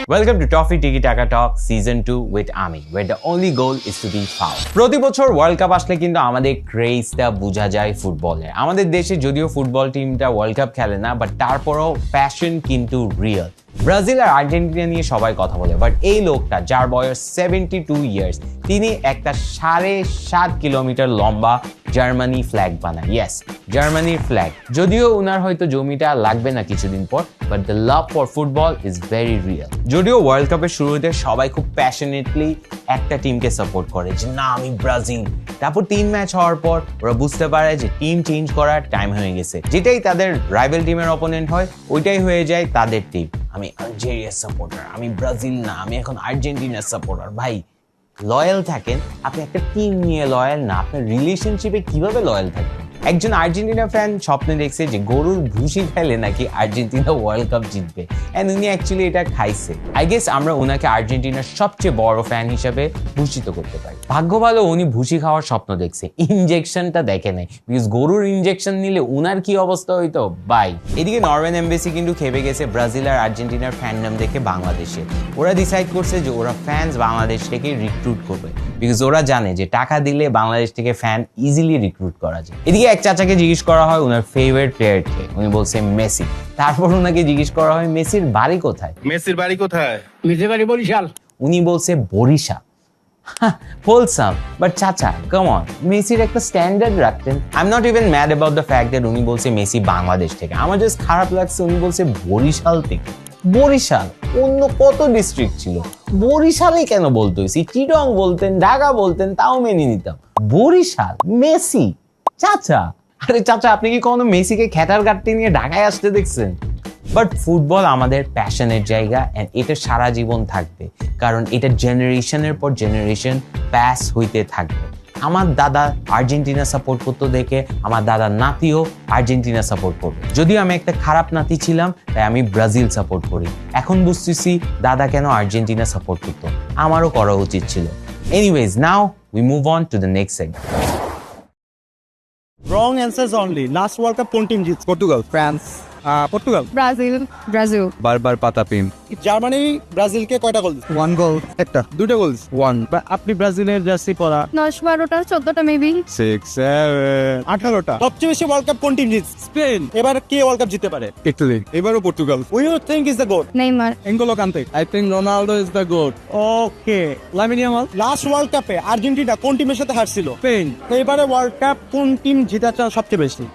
Welcome to Toffee Tiki Taka Talk Season 2 with Ami, where the only goal is to be foul. প্রতি বছর world cup আসলে কিন্তু আমাদের ক্রেজটা বোঝা যায় ফুটবলে। আমাদের দেশে যদিও ফুটবল টিমটা ওয়ার্ল্ড কাপ খেলে না, বাট তারপরও প্যাশন কিন্তু রিয়েল। ব্রাজিল আর আর্জেন্টিনা নিয়ে সবাই কথা বলে, বাট এই লোকটা যার বয়স 72 ইয়ার্স, তিনি একটা 7.5 কিলোমিটার লম্বা জার্মানি ফ্ল্যাগ বানায়। ইয়েস, জার্মানির ফ্ল্যাগ। যদিও উনার হয়তো জমিটা লাগবে না কিছুদিন পর, but the love for football is very real. যদিও ওয়ার্ল্ড কাপের শুরুতে সবাই খুব প্যাশনেটলি একটা টিমকে সাপোর্ট করে যে না আমি ব্রাজিল, তারপর 3 ম্যাচ হওয়ার পর ওরা বুঝতে পারে যে টিম চেঞ্জ করার টাইম হয়ে গেছে। যেটাই তাদের রাইভাল টিমের অপোনেন্ট হয় ওইটাই হয়ে যায় তাদের টিম। আমি আলজেরিয়ার সাপোর্টার, আমি ব্রাজিল না, আমি এখন আর্জেন্টিনার সাপোর্টার। ভাই লয়াল থাকেন, আপনি একটা টিম নিয়ে লয়াল না, আপনার রিলেশনশিপে কিভাবে লয়াল থাকবেন? একজন আর্জেন্টিনা ফ্যান স্বপ্নে দেখছে যে গরুর ভুসি খাইলে নাকি আর্জেন্টিনা ওয়ার্ল্ড কাপ জিতবে, এন্ড উনি অ্যাকচুয়ালি এটা খাইছে। আই গেস আমরা ওনাকে আর্জেন্টিনার সবচেয়ে বড় ফ্যান হিসেবে ভূষিত করতে পারি। ভাগ্য ভালো উনি ভুসি খাওয়ার স্বপ্ন দেখছে, ইনজেকশনটা দেখে নাই, বিকজ গরুর ইনজেকশন নিলে উনার কি অবস্থা হইতো ভাই। এদিকে নরওয়েন এমবেসি কিন্তু খেপে গেছে ব্রাজিল আর আর্জেন্টিনার ফ্যান্ডম দেখে বাংলাদেশে। ওরা ডিসাইড করছে যে ওরা ফ্যান্স বাংলাদেশ থেকে রিক্রুট করবে, বিকজ ওরা জানে যে টাকা দিলে বাংলাদেশ থেকে ফ্যান ইজিলি রিক্রুট করা যায়। এদিকে এক চাচাকে জিজ্ঞেস করা হয় ওনার ফেভারিট প্লেয়ার কে, উনি বলছে মেসি। তারপর ওনাকে জিজ্ঞেস করা হয় মেসির বাড়ি কোথায়। মেসির বাড়ি কোথায়? মেসির বাড়ি বরিশাল। উনি বলছে বরিশাল। হোলসাম, বাট চাচা কাম অন, মেসির একটা স্ট্যান্ডার্ড রাখতেন। I am not even mad about the fact that উনি বলছে মেসি বাংলাদেশ থেকে। আমার জাস্ট খারাপ লাগছে উনি বলছে বরিশাল থেকে। বরিশাল, অন্য কত ডিস্ট্রিক্ট ছিল, বরিশালে কেন বলতে হয়েছে? চিটং বলতেন, ঢাকা বলতেন, তাও মেনে নিতাম। বরিশাল, মেসি, চাচা। আরে চাচা, আপনি কি কখনো মেসিকে খেতার গাড়তে নিয়ে ঢাকায় আসতে দেখছেন? বাট ফুটবল আমাদের প্যাশনের জায়গা, এন্ড এটা সারা জীবন থাকবে, কারণ এটা জেনারেশনের পর জেনারেশন প্যাস হইতে থাকবে। আমার দাদা আর্জেন্টিনা সাপোর্ট করতো দেখে আমার দাদার নাতিও আর্জেন্টিনা সাপোর্ট করবে। যদিও আমি একটা খারাপ নাতি ছিলাম, তাই আমি ব্রাজিল সাপোর্ট করি। এখন বুঝতেছি দাদা কেন আর্জেন্টিনা সাপোর্ট করতো, আমারও করা উচিত ছিল। Anyways, now we move on to the next segment. Wrong answers only. Last World Cup কোন টিম জিতছে? Portugal, France, Portugal. ব্রাজিল। বারবার পাতা পিন। জার্মানি ব্রাজিলকে কয়টা গোল দিচ্ছে? 1 গোল, একটা, 2টা গোল, 1, আপনি ব্রাজিলের জার্সি পরা। 10-12টা 14টা মেবি। 6, 7, 18টা। সবচেয়ে বেশি ওয়ার্ল্ড কাপ কোন টিম জিতছে? স্পেন। এবার কে ওয়ার্ল্ড কাপ জিততে পারে? ইতালি, এবারও Portugal. Who you think is the goat? Neymar. N'Golo কান্তে। I think Ronaldo is the goat. Okay, Lamine Yamal. Last world কাপে আর্জেন্টিনা কোন টিমের সাথে হারছিল? স্পেন। তো এবারে ওয়ার্ল্ড কাপ কোন টিম জেতাটা সবচেয়ে বেশি?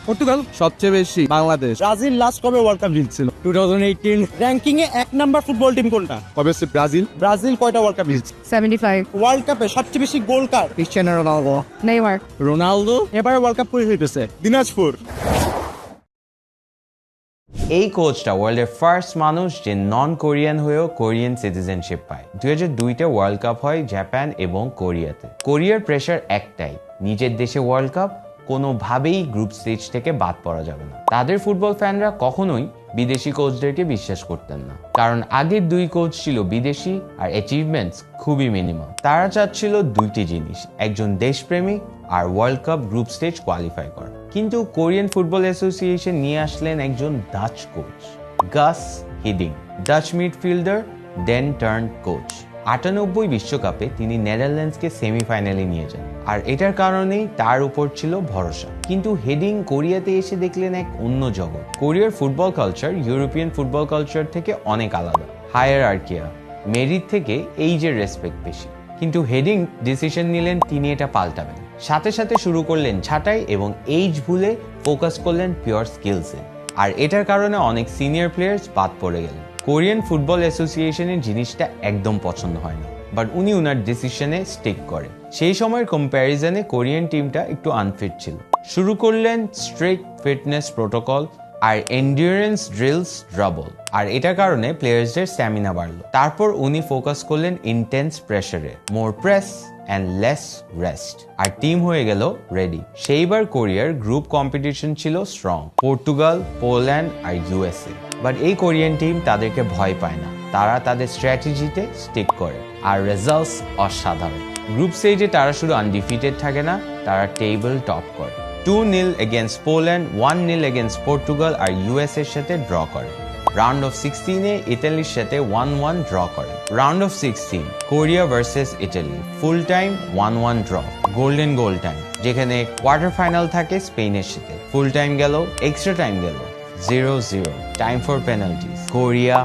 পর্তুগাল। সবচেয়ে বেশি বাংলাদেশ। ব্রাজিল লাস্ট কবে ওয়ার্ল্ড কাপ জিতছিল? 2018। র্যাঙ্কিং এ 1 নাম্বার ফুটবল টিম কোনটা? অবশ্যই ব্রাজিল। ব্রাজিল কয়টা ওয়ার্ল্ড কাপ জিতছে? 75। ওয়ার্ল্ড কাপে সবচেয়ে বেশি গোল কার? Cristiano Ronaldo. নেইমার। রোনালদো। এবারে ওয়ার্ল্ড কাপ কই হইতেছে? দিনাজপুর। এই কোচটা ওয়ার্ল্ডের ফার্স্ট মানুষ যে নন কোরিয়ান হয়েও কোরিয়ান সিটিজেনশিপ পায়। 2002তে ওয়ার্ল্ড কাপ হয় জাপান এবং কোরিয়াতে। কোরিয়ার প্রেশার একটাই, নিজের দেশে ওয়ার্ল্ড কাপ, কোনোভাবেই গ্রুপ স্টেজ থেকে বাদ পড়া যাবে না। তাদের ফুটবল ফ্যানরা কখনোই বিদেশি কোচদেরকে বিশ্বাস করতেন না, কারণ আগের 2 কোচ ছিল বিদেশি আর অ্যাচিভমেন্টস খুবই মিনিমাম। তারা চাচ্ছিল 2টি জিনিস, একজন দেশপ্রেমিক আর world cup group stage qualify করা। কিন্তু কোরিয়ান ফুটবল অ্যাসোসিয়েশন নিয়ে আসলেন একজন Dutch coach, Guus Hiddink, Dutch midfielder, then turn coach. 98 বিশ্বকাপে তিনি নেদারল্যান্ডসকে সেমিফাইনালে নিয়ে যান, আর এটার কারণেই তার উপর ছিল ভরসা। কিন্তু হেডিং কোরিয়াতে এসে দেখলেন এক অন্য জগৎ। কোরিয়ার football culture European football culture থেকে অনেক আলাদা। হায়ারার্কিয়া, মেরিট থেকে এইজের রেসপেক্ট বেশি। কিন্তু হেডিং ডিসিশন নিলেন তিনি এটা পাল্টাবেন। সাথে সাথে শুরু করলেন ছাঁটাই এবং এইজ ভুলে ফোকাস করলেন পিওর স্কিলসে। আর এটার কারণে অনেক সিনিয়র প্লেয়ার্স বাদ পড়ে গেলেন। কোরিয়ান ফুটবল অ্যাসোসিয়েশনের জিনিসটা একদম পছন্দ হয় না, বাট উনি উনার ডিসিশনে স্টিক করেন। সেই সময়ের কম্প্যারিজনে কোরিয়ান টিমটা একটু আনফিট ছিল। শুরু করলেন স্ট্রিক্ট ফিটনেস প্রোটোকল আর এন্ডিউরেন্স ড্রিলস ড্রাবল, আর এটার কারণে প্লেয়ার্সদের স্ট্যামিনা বাড়লো। তারপর উনি ফোকাস করলেন ইন্টেন্স প্রেসারে, more press and less rest, আর টিম হয়ে গেল রেডি। সেইবার কোরিয়ার গ্রুপ কম্পিটিশন ছিল স্ট্রং, পর্তুগাল, পোল্যান্ড আর ইউএসএ। বাট এই কোরিয়ান টিম তাদেরকে ভয় পায় না, তারা তাদের স্ট্র্যাটেজিতে স্টিক করে, আর রেজাল্টস অসাধারণ। গ্রুপ স্টেজে তারা শুধু আনডিফিটেড থাকে না, তারা টেবিল টপ করে। 2-0 এগেন্স্ট পোল্যান্ড, 1-0 এগেন্স্ট পর্তুগাল আর ইউএস এর সাথে ড্র করে। রাউন্ড অফ 16-এ ইতালির সাথে 1-1 ড্র করেন। Round of 16 Korea versus Italy, full time 1-1 draw, golden goal time, যেখানে কোয়ার্টার ফাইনাল থাকে স্পেনের সাথে, ফুল টাইম গেল, এক্সট্রা টাইম গেল, 0-0, টাইম ফর পেনাল্টিজ, কোরিয়া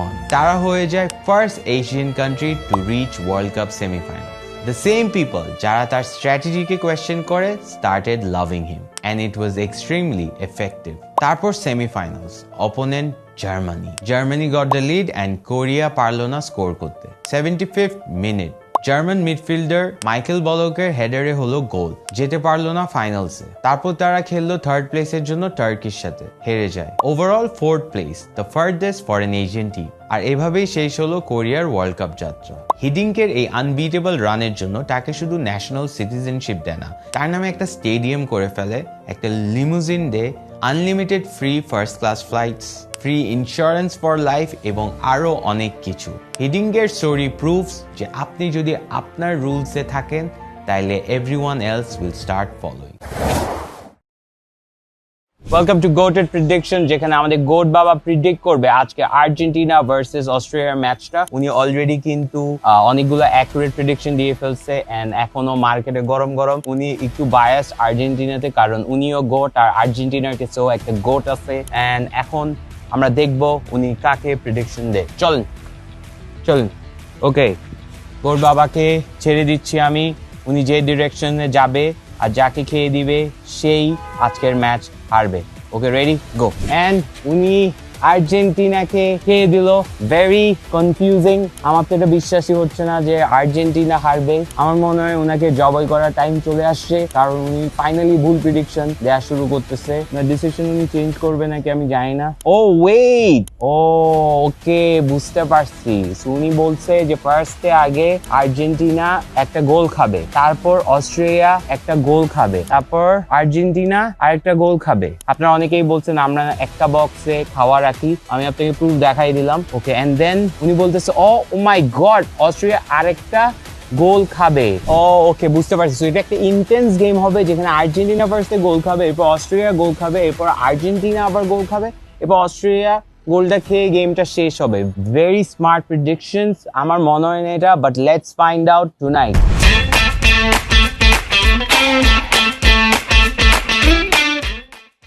1। তারা হয়ে যায় first Asian country to reach world cup semifinal. The same people যারা তার স্ট্র্যাটেজিকে কোয়েশ্চেন করে started loving him and it was extremely effective. তারপর semifinals, opponent Germany got the lead and Korea পারলো না score করতে। 75th minute German midfielder Michael বলকের হেডারে হলো গোল, যেতে পারলো না ফাইনালসে। তারপর তারা খেললো থার্ড প্লেসের জন্য টার্কির সাথে, হেরে যায়। Overall fourth place, the farthest for an Asian team. আর এভাবেই শেষ হলো কোরিয়ার ওয়ার্ল্ড কাপ যাত্রা। হিডিংকের এই আনবিটেবল রানের জন্য তাকে শুধু ন্যাশনাল সিটিজেনশিপ দেয় না, তার নামে একটা স্টেডিয়াম করে ফেলে, একটা লিমুজিন দেয়, unlimited free first class flights, free insurance for life এবং আরো অনেক কিছু। হিডিংকের স্টোরি প্রুভস যে আপনি যদি আপনার রুলসে থাকেন তাইলে everyone else will start following. Welcome to goated prediction, যেখানে আমাদের গোট বাবা প্রিডিক্ট করবে আজকে আর্জেন্টিনা ভার্সেস অস্ট্রেলিয়ার ম্যাচটা। উনি অলরেডি কিন্তু অনেকগুলো অ্যাকুরেট প্রেডিকশন দিয়ে ফেলছে এন্ড এখনো মার্কেটে গরম। উনি একটু বায়াস আর্জেন্টিনাতে, কারণ উনিও গোট আর আর্জেন্টিনার কাছেও একটা গোট আছে। এন্ড এখন আমরা দেখবো উনি কাকে প্রেডিকশন দেয়। চলুন ওকে, গোট বাবাকে ছেড়ে দিচ্ছি আমি। উনি যে ডিরেকশনে যাবে আর যাকে খেয়ে দিবে সেই আজকের ম্যাচ হারবে। ওকে, রেডি, গো। এন্ড উনি আর্জেন্টিনাকে খেয়ে দিল। ভেরি কনফিউজিং, আমার তো এটা বিশ্বাসই হচ্ছে না যে আর্জেন্টিনা হারবে। আমার মনে হয় ওনাকে জবাই করার টাইম চলে আসছে, কারণ উনি ফাইনালি ভুল প্রেডিকশন দেওয়া শুরু করতেছে। ডিসিশন উনি চেঞ্জ করবে নাকি আমি জানি না। ও ওয়েট, ওকে, বুঝতে পারছি। উনি বলছে যে ফার্স্টে আগে আর্জেন্টিনা একটা গোল খাবে, তারপর অস্ট্রেলিয়া একটা গোল খাবে, তারপর আর্জেন্টিনা আরেকটা গোল খাবে। আপনারা অনেকেই বলছেন আমরা একটা বক্সে খাওয়া রাখি, আমি আপনাকে প্রুফ দেখাই দিলাম। ওকে, এন্ড দেন উনি বলতেছে ও মাই গড, অস্ট্রেলিয়া আরেকটা গোল খাবে। ওকে, বুঝতে পারছি। এটা একটা ইন্টেন্স গেম হবে, যেখানে আর্জেন্টিনা ফার্স্টে গোল খাবে, এরপর অস্ট্রেলিয়া গোল খাবে, এরপর আর্জেন্টিনা আবার গোল খাবে, এরপর অস্ট্রেলিয়া গোলটা খেয়ে গেমটা শেষ হবে। ভেরি স্মার্ট প্রেডিকশনস, আমার মনে হয় না এটা, but let's find out tonight.